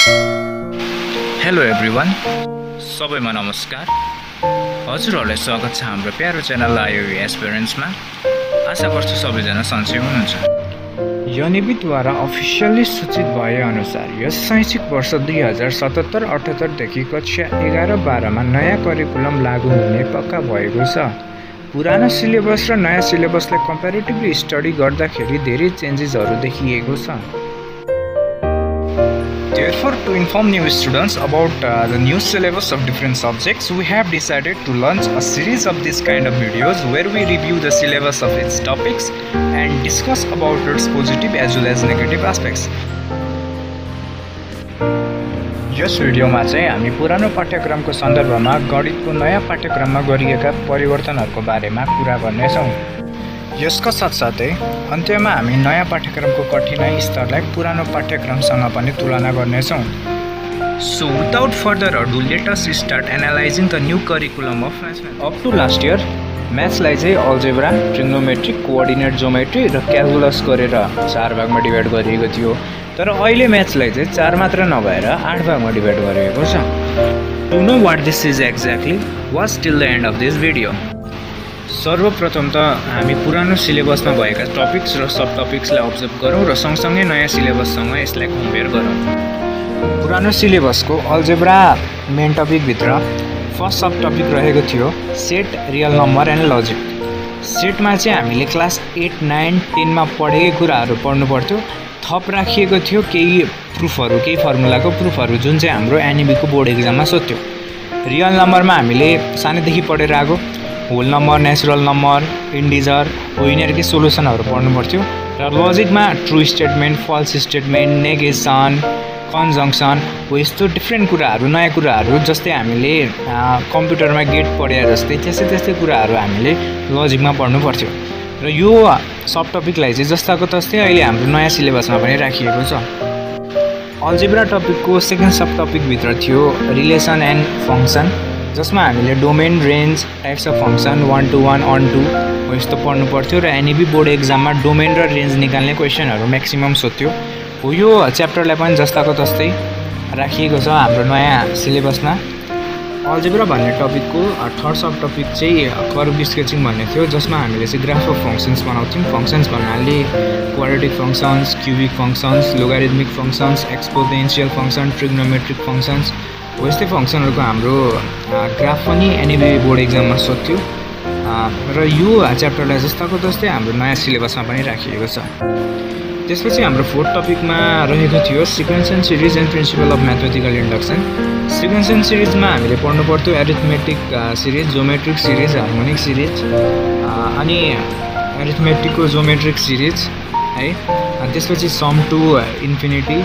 Hello everyone, सबैमा नमस्कार। हजुरहरूलाई स्वागत छ हाम्रो प्यारो च्यानल आइओई एस्पिरेन्ट्समा। आशा गर्छु सबैजना सन्चै हुनुहुन्छ। युनिबीद्वारा अफिसियल्ली सूचित भए अनुसार यस शैक्षिक वर्ष 2077-78 देखि कक्षा 11-12 मा नयाँ करिकुलम लागू हुने पक्का भएको छ। पुरानो सिलेबस र नयाँ सिलेबसलाई कम्पेरिटिभली स्टडी गर्दाखेरि धेरै चेन्जेसहरू देखिएको छ। Therefore, to inform new students about the new syllabus of different subjects, we have decided to launch a series of this kind of videos where we review the syllabus of its topics and discuss about its positive as well as negative aspects. यस भिडियोमा चाहिँ हामी पुरानो पाठ्यक्रमको सन्दर्भमा गणितको नयाँ पाठ्यक्रममा गरिएका परिवर्तनहरूको बारेमा कुरा गर्नेछौँ। यसका साथसाथै अन्त्यमा हामी नयाँ पाठ्यक्रमको कठिनाई स्तरलाई पुरानो पाठ्यक्रमसँग पनि तुलना गर्नेछौँ। So without further ado, let us start analyzing the new curriculum of mathematics. Up to last year, म्याथ्सलाई चाहिँ अल्जेब्रा, ट्रिग्नोमेट्री, कोअर्डिनेट ज्योमेट्री र क्यालकुलस गरेर 4 भागमा डिभाइड गरिएको थियो। तर अहिले म्याथ्सलाई चाहिँ 4 मात्र नभएर 8 भागमा डिभाइड गरिएको छ। To know what this is exactly, watch till the end of this video. सर्वप्रथम त हामी पुरानो सिलेबसमा भएका टपिक्स र सब टपिक्सलाई अब्जर्भ गरौँ र सँगसँगै नयाँ सिलेबससँग यसलाई कम्पेयर गरौँ। पुरानो सिलेबसको अल्जेब्रा मेन टपिकभित्र फर्स्ट सब टपिक रहेको थियो set, real number and logic. सेटमा चाहिँ हामीले क्लास 8, 9, 10 मा पढेकै कुराहरू पढ्नु पर्थ्यो। थप राखिएको थियो केही प्रुफहरू, केही फर्मुलाको प्रुफहरू जुन चाहिँ हाम्रो एनइबीको बोर्ड एक्जाममा सोध्थ्यो। रियल नम्बरमा हामीले सानैदेखि पढेर आएको whole number, natural number, integer हो यिनीहरूकै सोलुसनहरू पढ्नु पर्थ्यो। र लजिकमा true statement, false statement, negation, conjunction हो यस्तो डिफ्रेन्ट कुराहरू, नयाँ कुराहरू जस्तै हामीले कम्प्युटरमा गेट पढे जस्तै त्यस्तै कुराहरू हामीले लजिकमा पढ्नु पर्थ्यो। र यो सब टपिकलाई चाहिँ जस्ताको तस्तै अहिले हाम्रो नयाँ सिलेबसमा पनि राखिएको छ। अल्जेब्रा टपिकको सेकेन्ड सब टपिकभित्र थियो रिलेसन एन्ड फङ्सन, जसमा हामीले domain, range, types of function, 1 to 1, on to हो यस्तो पढ्नु पर्थ्यो। र एनइबी बोर्ड एक्जाममा डोमेन र रेन्ज निकाल्ने क्वेसनहरू म्याक्सिमम सोध्थ्यो। हो यो च्याप्टरलाई पनि जस्ताको तस्तै राखिएको छ हाम्रो नयाँ सिलेबसमा। अल्जेब्रा भन्ने टपिकको थर्ड सब टपिक चाहिँ कर्भ स्केचिङ भन्ने थियो, जसमा हामीले चाहिँ ग्राफ अफ फङ्सन्स बनाउँथ्यौँ। फङ्सन्स भन्नाले quadratic functions, cubic functions, logarithmic functions, exponential function, trigonometric functions हो यस्तै फङ्सनहरूको हाम्रो ग्राफ पनि एनइबी बोर्ड एक्जाममा सोध्थ्यो। र यो च्याप्टरलाई जस्ताको तस्तै हाम्रो नयाँ सिलेबसमा पनि राखिएको छ। त्यसपछि हाम्रो फोर्थ टपिकमा रहेको थियो sequence and series and principle of mathematical induction. Sequence and सिरिजमा हामीले पढ्नु पर्थ्यो arithmetic series, geometric series, harmonic series, अनि एरिथमेटिकको जोमेट्रिक सिरिज है। त्यसपछि sum to infinity,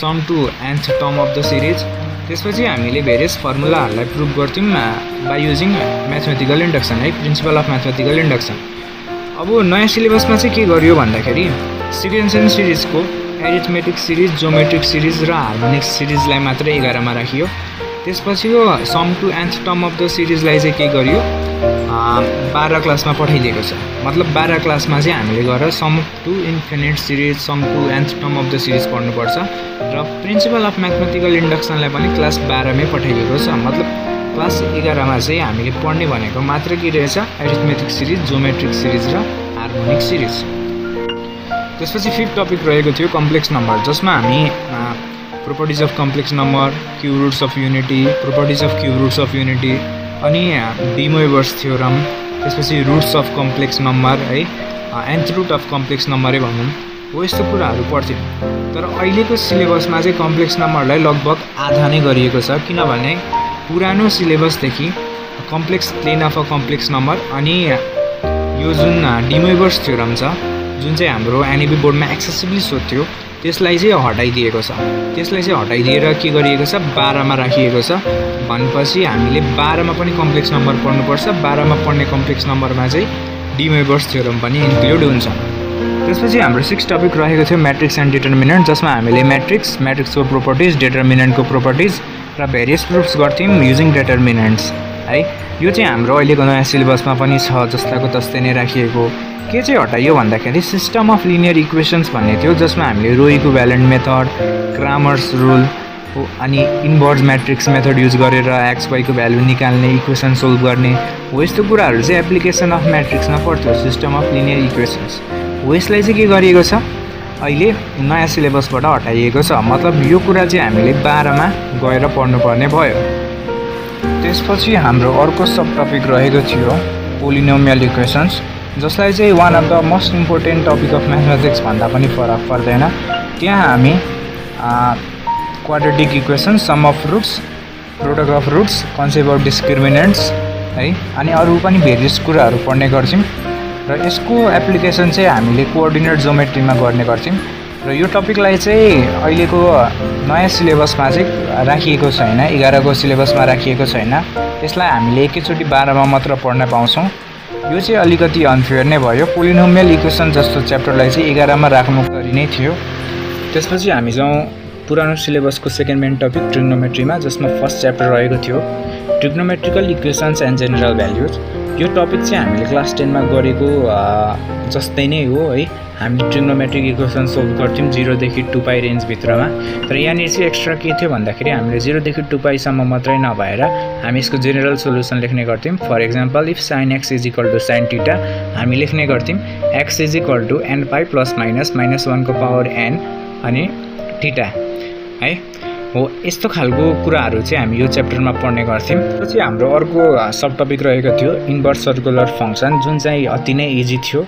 sum to nth term of the series. त्यसपछि हामीले भेरियस फर्मुलाहरूलाई प्रुभ गर्थ्यौँ बाई युजिङ म्याथमेटिकल इन्डक्सन है, प्रिन्सिपल अफ म्याथमेटिकल इन्डक्सन। अब नयाँ सिलेबसमा चाहिँ के गरियो भन्दाखेरि सिक्वेन्स एन्ड सिरिजको एरिथमेटिक सिरिज, जोमेट्रिक सिरिज र हार्मोनिक सिरिजलाई मात्र 11 मा राखियो। त्यसपछि यो sum to nth term of the सिरिजलाई चाहिँ के गरियो 12 क्लासमा पठाइदिएको छ। मतलब 12 क्लासमा चाहिँ हामीले गएर sum to infinite series, sum to nth term of the series पढ्नुपर्छ। र प्रिन्सिपल अफ म्याथमेटिकल इन्डक्सनलाई पनि क्लास 12 मै पठाइएको छ। मतलब क्लास 11 मा चाहिँ हामीले पढ्ने भनेको मात्र के रहेछ एरिथमेटिक सिरिज, जोमेट्रिक सिरिज र हार्मोनिक सिरिज। त्यसपछि फिफ्थ टपिक रहेको थियो कम्प्लेक्स नम्बर, जसमा हामी properties of complex number, cube roots of unity, properties of cube roots of unity, अनि डी मोइभर्स थ्योरम, त्यसपछि रुट्स अफ कम्प्लेक्स नम्बर है, nth रुट अफ कम्प्लेक्स नम्बरै भनौँ हो यस्तो कुराहरू पढ्थ्यौँ। तर अहिलेको सिलेबसमा चाहिँ कम्प्लेक्स नम्बरलाई लगभग आधा नै गरिएको छ, किनभने पुरानो सिलेबसदेखि complex plane of a complex number अनि यो जुन डी मोइभर्स थ्योरम छ जुन चाहिँ हाम्रो एनइबी बोर्डमा एक्सेसिभली सोध्थ्यो त्यसलाई चाहिँ हटाइदिएको छ। त्यसलाई चाहिँ हटाइदिएर के गरिएको छ 12 मा राखिएको छ। भनेपछि हामीले 12 मा पनि कम्प्लेक्स नम्बर पढ्नुपर्छ। 12 मा पढ्ने कम्प्लेक्स नम्बरमा चाहिँ डी मोइभर्स थ्योरम पनि इन्क्लुड हुन्छ। त्यसपछि हाम्रो 6 टपिक रहेको थियो म्याट्रिक्स एन्ड डिटर्मिनेन्ट, जसमा हामीले म्याट्रिक्सको प्रोपर्टिज, डिटर्मिनेन्टको प्रोपर्टिज र भेरियस प्रुफ्स गर्थ्यौँ युजिङ डिटर्मिनेन्ट्स है। यो चाहिँ हाम्रो अहिलेको नयाँ सिलेबसमा पनि छ, जस्ताको तस्तै नै राखिएको। के चाहिँ हटाइयो भन्दाखेरि सिस्टम अफ लिनियर इक्वेसन्स भन्ने थियो, जसमा हामीले रो इक्विभ्यालेन्ट मेथड, क्रामर्स रुल हो। अनि इन्भर्स म्याट्रिक्स मेथड युज गरेर एक्स वाईको भ्यालु निकाल्ने, इक्वेसन सोल्भ गर्ने हो, यस्तो कुराहरू चाहिँ एप्लिकेसन अफ म्याट्रिक्समा पर्थ्यो, सिस्टम अफ लिनियर इक्वेसन्स हो। यसलाई चाहिँ के गरिएको छ, अहिले नयाँ सिलेबसबाट हटाइएको छ। मतलब यो कुरा चाहिँ हामीले 12मा गएर पढ्नुपर्ने भयो। त्यसपछि हाम्रो अर्को सब टपिक रहेको थियो पोलिनोमियल इक्वेसन्स, जसलाई चाहिँ one of the most important topic of mathematics भन्दा पनि फरक पर्दैन। त्यहाँ हामी quadratic equation, sum of roots, product of roots, concept of discriminants है, अनि अरू पनि भेरियस कुराहरू पढ्ने गर्छौँ। र यसको एप्लिकेसन चाहिँ हामीले कोअर्डिनेट जोमेट्रीमा गर्ने गर्छौँ। र यो टपिकलाई चाहिँ अहिलेको नयाँ सिलेबसमा चाहिँ राखिएको छैन, 11को सिलेबसमा राखिएको छैन। यसलाई हामीले एकैचोटि 12मा मात्र पढ्न पाउँछौँ। यो चाहिँ अलिकति अनफेयर नै भयो। पोलिनोमियल इक्वेसन जस्तो च्याप्टरलाई चाहिँ 11मा राख्नु गरी नै थियो। त्यसपछि हामी जाउँ पुरानो सिलेबसको सेकेन्ड मेन टपिक ट्रिग्नोमेट्रीमा, जसमा फर्स्ट च्याप्टर रहेको थियो trigonometrical equations and general values. यो टपिक चाहिँ हामीले क्लास 10मा गरेको जस्तै नै हो है। हामी ट्रिग्नोमेट्रिक इक्वेसन सोल्भ गर्थ्यौँ 0 देखि 2 पाई रेन्जभित्रमा। तर यहाँनिर चाहिँ एक्स्ट्रा के थियो भन्दाखेरि हामीले 0 देखि 2 पाईसम्म मात्रै नभएर हामी यसको जेनरल सोल्युसन लेख्ने गर्थ्यौँ। For example, if sine x is equal to sine theta, हामी लेख्ने गर्थ्यौँ x is equal to n pi plus minus -1 को पावर एन अनि थीटा है हो। यस्तो खालको कुराहरू चाहिँ हामी यो च्याप्टरमा पढ्ने गर्थ्यौँ। पछि हाम्रो अर्को सब टपिक रहेको थियो इन्भर्स सर्कुलर फङ्सन, जुन चाहिँ अति नै इजी थियो।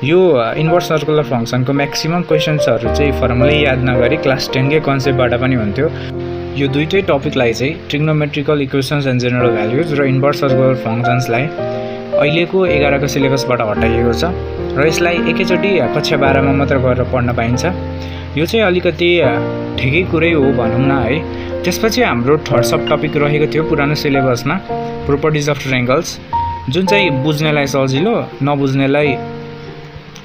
यो इन्भर्स सर्कुलर फङ्सनको म्याक्सिमम क्वेसन्सहरू चाहिँ फर्मुलै याद नगरी क्लास 10कै कन्सेप्टबाट पनि हुन्थ्यो। यो दुईटै टपिकलाई चाहिँ trigonometrical equations and general values र इन्भर्स सर्कुलर फङ्सन्सलाई अहिलेको 11को सिलेबसबाट हटाइएको छ र यसलाई एकैचोटि कक्षा 12मा मात्र गरेर पढ्न पाइन्छ। यो चाहिँ अलिकति ठिकै कुरै हो भनौँ न है। त्यसपछि हाम्रो थर्ड सब टपिक रहेको थियो पुरानो सिलेबसमा प्रोपर्टिज अफ ट्रायंगल्स, जुन चाहिँ बुझ्नेलाई सजिलो, नबुझ्नेलाई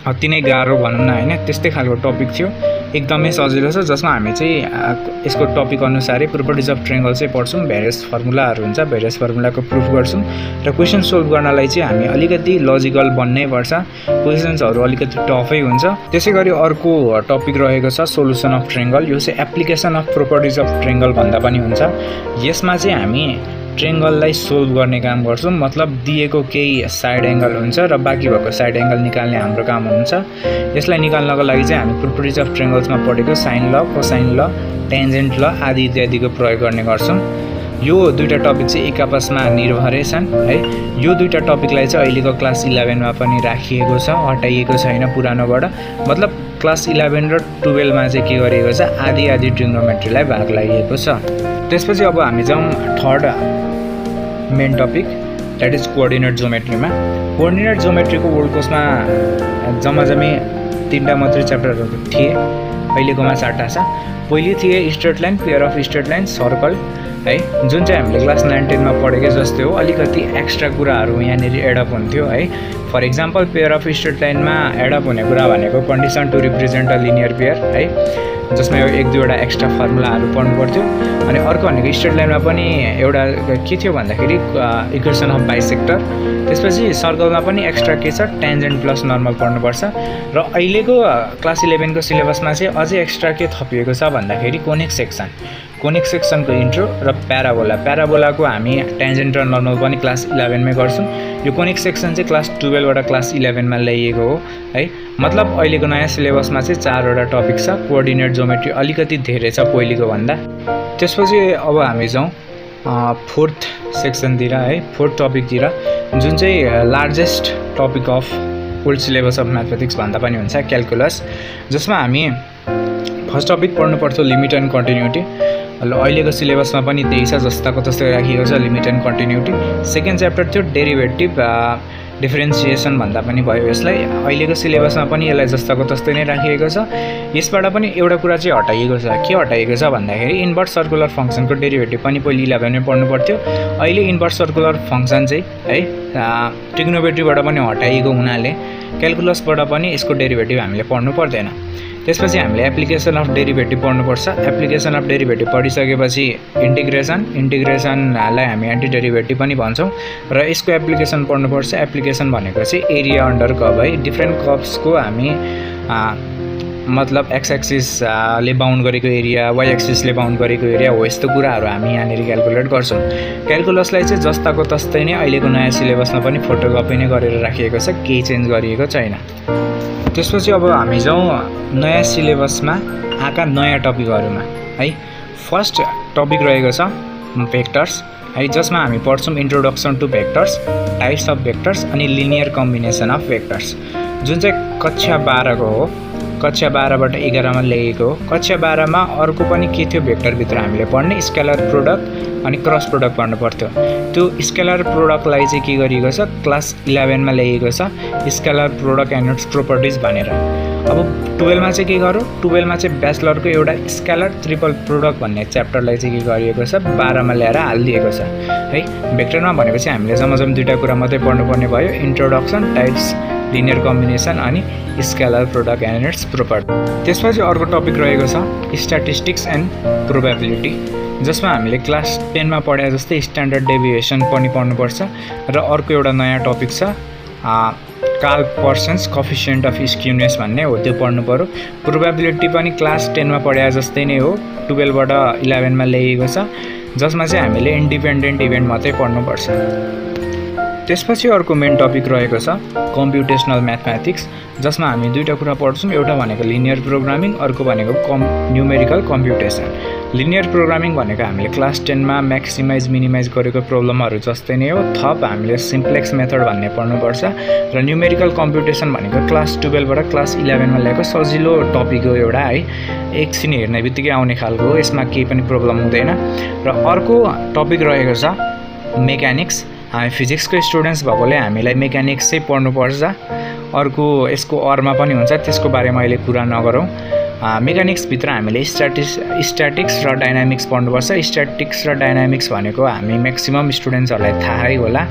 अति नै गाह्रो भनौँ न हैन। त्यस्तै खालको टपिक थियो, एकदमै सजिलो छ, जसमा हामी चाहिँ यसको टपिक अनुसारै प्रोपर्टिज अफ ट्रायंगल चाहिँ पढ्छौँ। भेरियस फर्मुलाहरू हुन्छ, भेरियस फर्मुलाको प्रुफ गर्छौँ र क्वेसन सोल्भ गर्नलाई चाहिँ हामी अलिकति लजिकल बन्नै पर्छ। क्वेसन्सहरू अलिकति टफै हुन्छ। त्यसै गरी अर्को टपिक रहेको छ सोल्युसन अफ ट्रायंगल। यो चाहिँ application of properties of triangle भन्दा पनि हुन्छ। यसमा चाहिँ हामी ट्रायंगललाई सोल्भ गर्ने काम गर्छौँ। मतलब दिएको केही साइड एङ्गल हुन्छ र बाँकी भएको साइड एङ्गल निकाल्ने हाम्रो काम हुन्छ। यसलाई निकाल्नको लागि चाहिँ हामी प्रोपर्टिज अफ ट्रायंगल्समा पढेको साइन ल, कोसाइन ल, टेन्जेन्ट ल आदि इत्यादिको प्रयोग गर्ने गर्छौँ। यो दुईटा टपिक चाहिँ एक आपसमा निर्भरै छन् है। यो दुईटा टपिकलाई चाहिँ अहिलेको क्लास 11मा पनि राखिएको छ, हटाइएको छैन पुरानोबाट। मतलब क्लास 11 र 12मा चाहिँ के गरिएको छ, आधी आधी ट्रिग्नोमेट्रीलाई भाग लगाइएको छ। त्यसपछि अब हामी जाउँ third main topic, that is coordinate जोमेट्रीमा। कोअर्डिनेट जोमेट्रीको वर्ल्ड कोर्समा जम्मै 3टा मात्रै च्याप्टरहरू थिए, अहिलेकोमा 4टा छ। पहिले थिए straight line, pair of straight line, circle है, जुन चाहिँ हामीले क्लास 9-10मा पढेकै जस्तै हो। अलिकति एक्स्ट्रा कुराहरू यहाँनिर एडअप हुन्थ्यो है। For example, pair of straight लाइनमा एडअप हुने कुरा भनेको condition to represent a linear pair है, जसमा यो 1-2वटा एक्स्ट्रा फर्मुलाहरू पढ्नु पर्थ्यो। अनि अर्को भनेको स्ट्रेट लाइनमा पनि एउटा के थियो भन्दाखेरि इक्वेसन अफ बाइसेक्टर। त्यसपछि सर्कलमा पनि एक्स्ट्रा के छ, टेन्जेन्ट प्लस नर्मल पढ्नुपर्छ। र अहिलेको क्लास 11को सिलेबसमा चाहिँ अझै एक्स्ट्रा के थपिएको छ भन्दाखेरि कोनिक सेक्सन, कोनिक सेक्सनको इन्ट्रो र प्याराबोलाको हामी टेन्जेन्ट र नर्मल पनि क्लास 11मै गर्छौँ। यो कोनिक सेक्सन चाहिँ क्लास 12बाट क्लास 11मा ल्याइएको हो है। मतलब अहिलेको नयाँ सिलेबसमा चाहिँ 4वटा टपिक छ। कोअर्डिनेट जोमेट्री अलिकति धेरै छ पहिलेको भन्दा। त्यसपछि अब हामी जाउँ फोर्थ सेक्सनतिर है, फोर्थ टपिकतिर, जुन चाहिँ largest topic of old syllabus of mathematics भन्दा पनि हुन्छ, क्यालकुलस, जसमा हामी फर्स्ट टपिक पढ्नु पर्थ्यो लिमिट एन्ड कन्टिन्युटी। अहिलेको सिलेबसमा पनि त्यही छ, जस्ताको तस्तै राखिएको छ limit and continuity. Second chapter थियो डेरिभेटिभ डिफरेन्सिएसन भन्दा पनि भयो यसलाई। अहिलेको सिलेबसमा पनि यसलाई जस्ताको तस्तै नै राखिएको छ। यसबाट पनि एउटा कुरा चाहिँ हटाइएको छ। के हटाइएको छ भन्दाखेरि इन्भर्स सर्कुलर फङ्सनको डेरिभेटिभ पनि पहिले 11मै पढ्नु पर्थ्यो। अहिले इन्भर्स सर्कुलर फङ्सन चाहिँ है ट्रिग्नोमेट्रीबाट पनि हटाइएको हुनाले क्यालकुलसबाट पनि यसको डेरिभेटिभ हामीले पढ्नु पर्दैन। त्यसपछि हामीले एप्लिकेसन अफ डेरिभेटिभ पढ्नुपर्छ। एप्लिकेसन अफ डेरिभेटिभ पढिसकेपछि इन्टिग्रेसनलाई हामी एन्टी डेरिभेटिभ पनि भन्छौँ र यसको एप्लिकेसन पढ्नुपर्छ। एप्लिकेसन भनेको चाहिँ एरिया अन्डर कर्भ है। डिफ्रेन्ट कर्भ्सको हामी मतलब एक्स एक्सिसले बाउन्ड गरेको एरिया, वाइ एक्सिसले बाउन्ड गरेको एरिया हो, यस्तो कुराहरू हामी यहाँनिर क्यालकुलेट गर्छौँ। क्यालकुलसलाई चाहिँ जस्ताको तस्तै नै अहिलेको नयाँ सिलेबसमा पनि फोटोकपी नै गरेर राखिएको छ, केही चेन्ज गरिएको छैन। त्यसपछि अब हामी जाउँ नयाँ सिलेबसमा आएका नयाँ टपिकहरूमा है। फर्स्ट टपिक रहेको छ भेक्टर्स है, जसमा हामी पढ्छौँ introduction to vectors, types of vectors अनि लिनियर कम्बिनेसन अफ भेक्टर्स, जुन चाहिँ कक्षा 12को हो। कक्षा 12बाट 11मा ल्याइएको हो। कक्षा 12मा अर्को पनि के थियो भेक्टरभित्र हामीले पढ्ने स्केलर प्रोडक्ट अनि क्रस प्रोडक्ट पढ्नु पर्थ्यो। त्यो स्केलर प्रोडक्टलाई चाहिँ के गरिएको छ क्लास 11मा ल्याइएको छ, scalar product and it's properties भनेर। अब 12मा चाहिँ के गरौँ, 12मा चाहिँ ब्याचलरको एउटा स्केलर ट्रिपल प्रोडक्ट भन्ने च्याप्टरलाई चाहिँ के गरिएको छ 12मा ल्याएर हालिदिएको छ है। भेक्टरमा भनेपछि हामीले जम्मा दुईवटा कुरा मात्रै पढ्नुपर्ने भयो, इन्ट्रोडक्सन, टाइप्स, लिनियर कम्बिनेसन अनि scalar product and it's property. त्यसपछि अर्को टपिक रहेको छ स्ट्याटिस्टिक्स एन्ड प्रोबेबिलिटी, जसमा हामीले क्लास 10मा पढे जस्तै स्ट्यान्डर्ड डेभिएसन पनि पढ्नुपर्छ। र अर्को एउटा नयाँ टपिक छ Karl Pearson's coefficient of skewness भन्ने हो, त्यो पढ्नु पऱ्यो। प्रोबेबिलिटी पनि क्लास 10मा पढे जस्तै नै हो, 12बाट 11मा ल्याइएको छ, जसमा चाहिँ हामीले इन्डिपेन्डेन्ट इभेन्ट मात्रै पढ्नुपर्छ। त्यसपछि अर्को मेन टपिक रहेको छ कम्प्युटेसनल म्याथमेटिक्स, जसमा हामी दुईवटा कुरा पढ्छौँ, एउटा भनेको लिनियर प्रोग्रामिङ, अर्को भनेको न्युमेरिकल कम्प्युटेसन। लिनियर प्रोग्रामिङ भनेको हामीले क्लास 10मा म्याक्सिमाइज मिनिमाइज गरेको प्रब्लमहरू जस्तै नै हो, थप हामीले सिम्प्लेक्स मेथड भन्ने पढ्नुपर्छ। र न्युमेरिकल कम्प्युटेसन भनेको क्लास 12बाट क्लास 11मा ल्याएको सजिलो टपिक हो एउटा है, एकछिन हेर्ने बित्तिकै आउने खालको हो, यसमा केही पनि प्रब्लम हुँदैन। र अर्को टपिक रहेको छ मेकानिक्स। हामी फिजिक्सको स्टुडेन्ट्स भएकोले हामीलाई मेकानिक्स चाहिँ पढ्नुपर्छ। अर्को यसको अरमा पनि हुन्छ, त्यसको बारेमा अहिले कुरा नगरौँ। मेकानिक्सभित्र हामीले स्ट्याटिक्स र डाइनामिक्स पढ्नुपर्छ। स्ट्याटिक्स र डाइनामिक्स भनेको हामी म्याक्सिमम स्टुडेन्ट्सहरूलाई थाहै होला।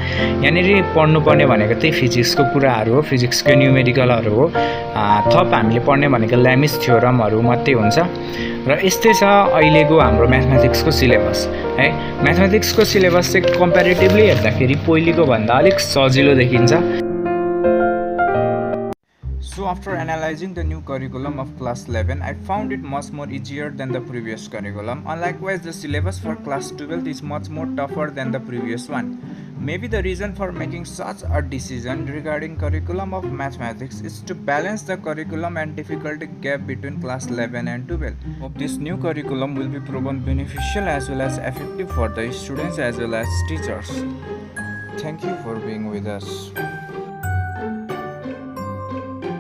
यहाँनिर पढ्नुपर्ने भनेको त्यही फिजिक्सको कुराहरू हो, फिजिक्सको न्युमेरिकलहरू हो। थप हामीले पढ्ने भनेको ल्यामिस थ्योरमहरू मात्रै हुन्छ। र यस्तै छ अहिलेको हाम्रो म्याथमेटिक्सको सिलेबस है। म्याथमेटिक्सको सिलेबस चाहिँ कम्पेरिटिभली हेर्दाखेरि पहिलेको भन्दा अलिक सजिलो देखिन्छ। So after analyzing the new curriculum of class 11, I found it much more easier than the previous curriculum. Likewise, the syllabus for class 12 is much more tougher than the previous one. Maybe the reason for making such a decision regarding curriculum of mathematics is to balance the curriculum and difficulty gap between class 11 and 12. Hope this new curriculum will be proven beneficial as well as effective for the students as well as teachers. Thank you for being with us.